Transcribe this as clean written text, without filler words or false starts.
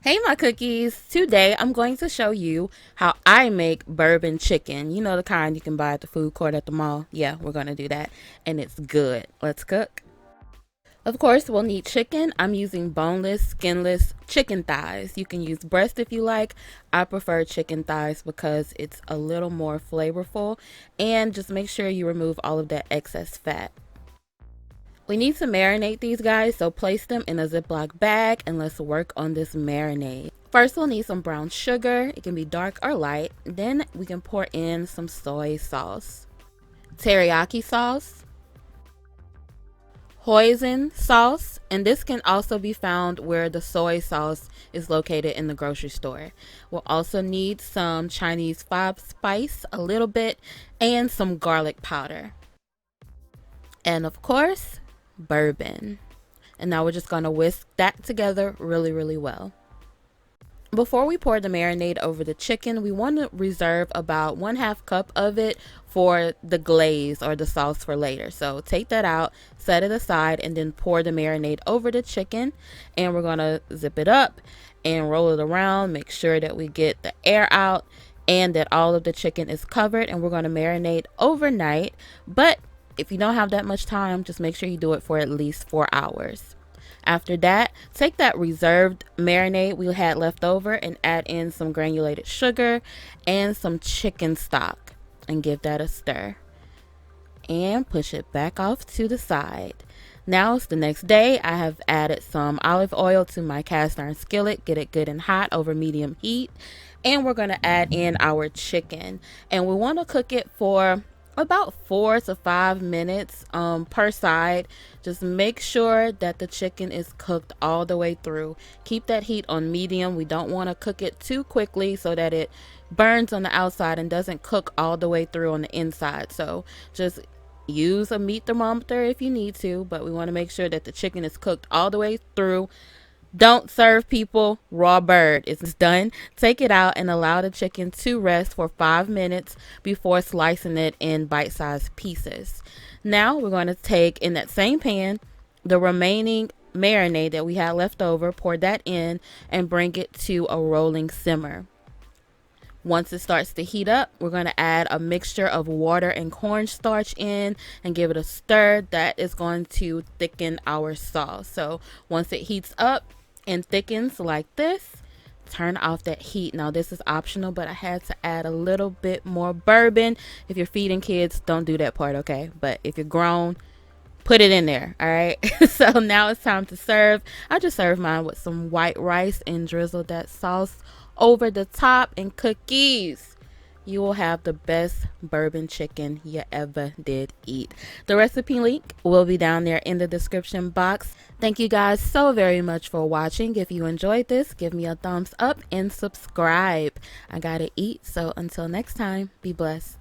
Hey my cookies! Today I'm going to show you how I make bourbon chicken. You know the kind you can buy at the food court at the mall? Yeah, we're going to do that and it's good. Let's cook. Of course, we'll need chicken. I'm using boneless, skinless chicken thighs. You can use breast if you like. I prefer chicken thighs because it's a little more flavorful, and just make sure you remove all of that excess fat. We need to marinate these guys, so place them in a Ziploc bag and let's work on this marinade. First, we'll need some brown sugar. It can be dark or light. Then we can pour in some soy sauce, teriyaki sauce, hoisin sauce, and this can also be found where the soy sauce is located in the grocery store. We'll also need some Chinese five spice, a little bit, and some garlic powder. And of course, bourbon. And now we're just going to whisk that together really well. Before we pour the marinade over the chicken, we want to reserve about 1/2 cup of it for the glaze or the sauce for later. So take that out, set it aside, and then pour the marinade over the chicken. And we're going to zip it up and roll it around. Make sure that we get the air out and that all of the chicken is covered. And we're going to marinate overnight. But if you don't have that much time, just make sure you do it for at least 4 hours. After that, take that reserved marinade we had left over and add in some granulated sugar and some chicken stock and give that a stir. And push it back off to the side. Now it's the next day. I have added some olive oil to my cast iron skillet. Get it good and hot over medium heat. And we're going to add in our chicken. And we want to cook it for about 4 to 5 minutes per side. Just make sure that the chicken is cooked all the way through. Keep that heat on medium. We don't want to cook it too quickly so that it burns on the outside and doesn't cook all the way through on the inside. So just use a meat thermometer if you need to, but we want to make sure that the chicken is cooked all the way through. Don't serve people raw bird. It's done. Take it out and allow the chicken to rest for 5 minutes before slicing it in bite-sized pieces. Now we're going to take in that same pan the remaining marinade that we had left over, pour that in and bring it to a rolling simmer. Once it starts to heat up, we're going to add a mixture of water and cornstarch in and give it a stir. That is going to thicken our sauce. So once it heats up and thickens like this, turn off that heat. Now this is optional, but I had to add a little bit more bourbon. If you're feeding kids, don't do that part, okay? But if you're grown, put it in there. All right. So now it's time to serve. I just served mine with some white rice and drizzled that sauce over the top, and cookies. You will have the best bourbon chicken you ever did eat. The recipe link will be down there in the description box. Thank you guys so very much for watching. If you enjoyed this, give me a thumbs up and subscribe. I gotta eat, so until next time, be blessed.